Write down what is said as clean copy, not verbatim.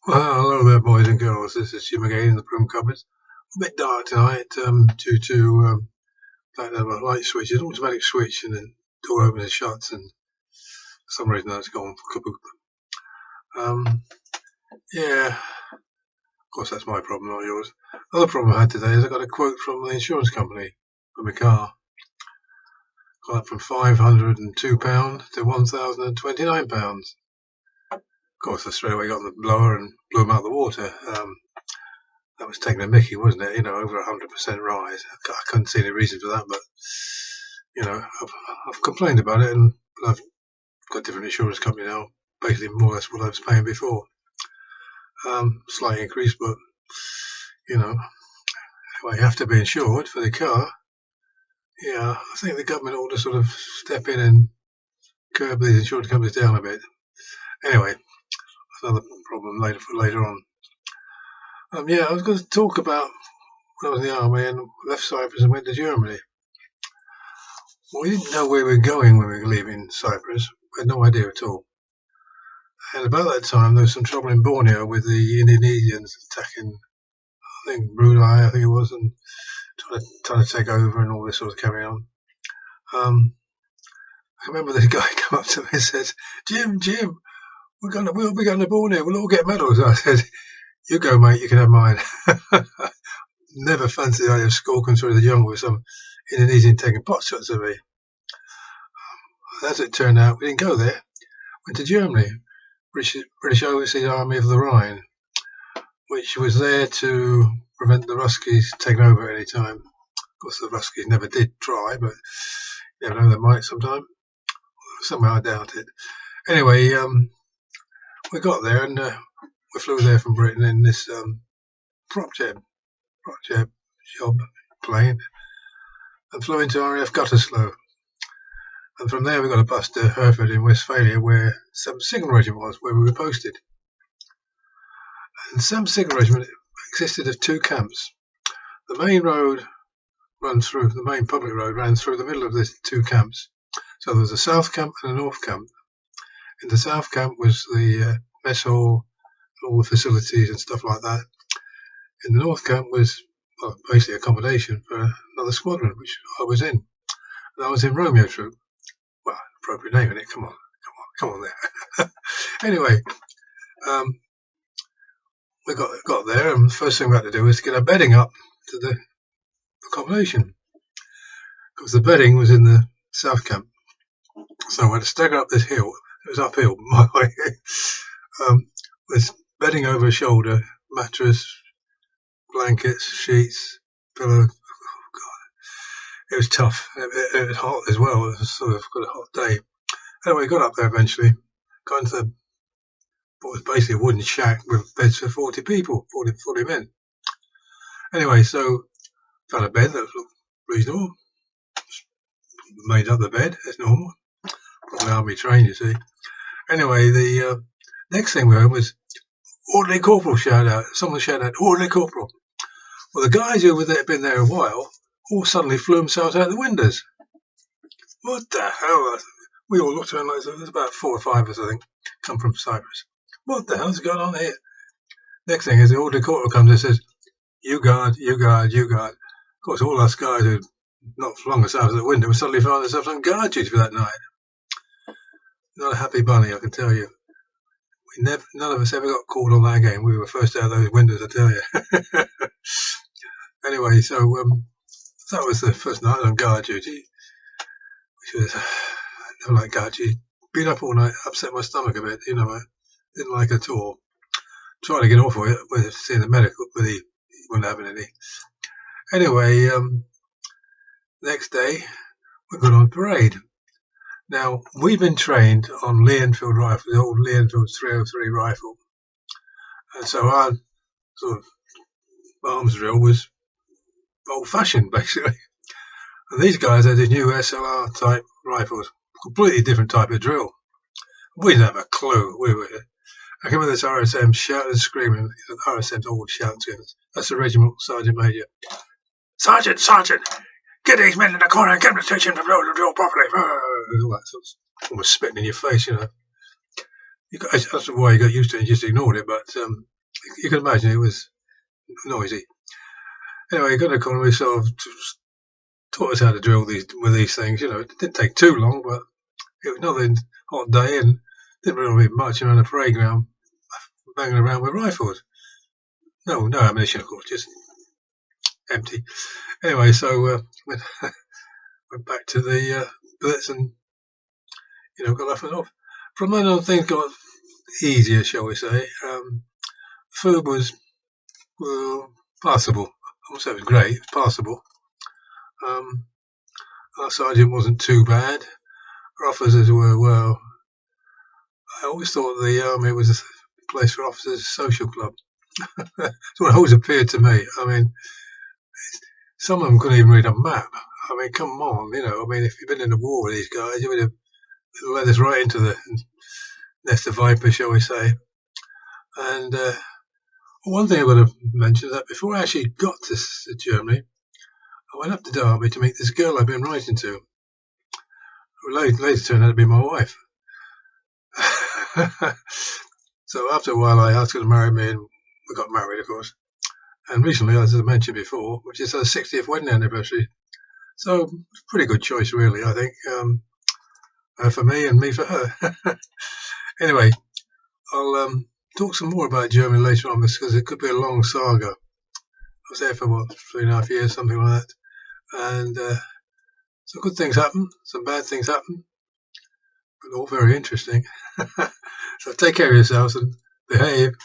Well, hello there, boys and girls. This is Jim again in the broom cupboard. A bit dark tonight due to that light switch. It's an automatic switch, and then door opens and shuts, and for some reason that's gone kaput. Um, yeah, of course that's my problem, not yours. Another problem I had today is I got a quote from the insurance company for my car. Got up from £502 to £1,029. Of course, I straight away got on the blower and blew them out of the water. That was taking a mickey, wasn't it? Over 100% rise. I couldn't see any reason for that, but I've complained about it, and I've got a different insurance company now. Basically, more or less what I was paying before. Slight increase, but well, you have to be insured for the car. Yeah, I think the government ought to sort of step in and curb these insurance companies down a bit. Anyway, that's another problem later on. Yeah, I was going to talk about when I was in the army and left Cyprus and went to Germany. Well, we didn't know where we were going when we were leaving Cyprus. We had no idea at all. And about that time, there was some trouble in Borneo with the Indonesians attacking, I think, Brunei, I think it was, and trying to take over and all this sort of carry on. I remember this guy come up to me and said, Jim, we'll be going to Borneo, we'll all get medals. I said, you go, mate, you can have mine. Never fancied the idea of skulking through the jungle with some Indonesian taking pot shots at me. As it turned out, we didn't go there. Went to Germany, British Overseas Army of the Rhine, which was there to prevent the Ruskies taking over at any time. Of course, the Ruskies never did try, but you never know, they might sometime. Somehow I doubt it. Anyway, we got there and we flew there from Britain in this prop jet job plane and flew into RAF Gütersloh. And from there we got a bus to Herford in Westphalia, where 7th Signal Regiment was, where we were posted. And 7th Signal Regiment existed of two camps. The main road the main public road ran through the middle of the two camps. So there was a south camp and a north camp. In the south camp was the mess hall, all the facilities and stuff like that. In the north camp was basically accommodation for another squadron, which I was in. And I was in Romeo Troop. Well, appropriate name, isn't it? Come on there. Anyway, we got there, and the first thing we had to do was to get our bedding up to the accommodation, because the bedding was in the south camp. So we had to stagger up this hill. It was uphill, by the way. With bedding over a shoulder, mattress, blankets, sheets, pillow. Oh, God. It was tough. It was hot as well. It was sort of got a hot day. Anyway, we got up there eventually. Got into what was basically a wooden shack with beds for 40 people, 40 men. Anyway, so found a bed that looked reasonable. Made up the bed as normal. Probably army trained, you see. Anyway, the next thing we heard was Orderly Corporal shout out. Someone shouted out, Orderly Corporal. Well, the guys who had been there a while all suddenly flew themselves out the windows. What the hell? We all looked around like there's about 4 or 5 of us, I think, come from Cyprus. What the hell's going on here? Next thing is the Orderly Corporal comes and says, you guard, you guard, you guard. Of course, all us guys who'd not flung ourselves out the window suddenly found themselves on guard duty for that night. Not a happy bunny, I can tell you. None of us ever got called on that again. We were first out of those windows, I tell you. Anyway, so that was the first night on guard duty, which was, I don't like guard duty. Been up all night, upset my stomach a bit, I didn't like it at all. Trying to get off of it with seeing the medical, but he wasn't having any. Anyway, next day, we got on parade. Now, we've been trained on Lee Enfield rifle, the old Lee Enfield 303 rifle. And so our sort of arms drill was old-fashioned, basically. And these guys had these new SLR type rifles, completely different type of drill. We didn't have a clue. I came with this RSM shouting and screaming. RSM's always shouting to us. That's the regiment sergeant major. Sergeant, get these men in the corner and get them to teach him to blow the drill properly. All that sort of almost spitting in your face, That's why you got used to it and just ignored it. But you can imagine it was noisy. Anyway, got a corner. We sort of taught us how to drill these things. It didn't take too long, but it was another hot day and didn't really be much around the playground banging around with rifles. No ammunition, of course, just empty. Anyway, so went back to the bits and got off and off. From then on, things got easier, shall we say. Food was passable. I won't say it was great. It was passable. Our sergeant wasn't too bad. Our officers were, well, I always thought the army was a place for officers' social club. That's what always appeared to me. I mean, some of them couldn't even read a map. I mean, come on, if you've been in the war with these guys, you would have led us right into the nest of vipers, shall we say. And one thing I would have mentioned is that before I actually got to Germany, I went up to Derby to meet this girl I'd been writing to, who later turned out to be my wife. So after a while, I asked her to marry me, and we got married, of course. And recently, as I mentioned before, which is her 60th wedding anniversary. So, pretty good choice, really, I think, for me and me for her. Anyway, I'll talk some more about Germany later on because it could be a long saga. I was there for, 3.5 years, something like that. And some good things happen, some bad things happen, but all very interesting. So take care of yourselves and behave.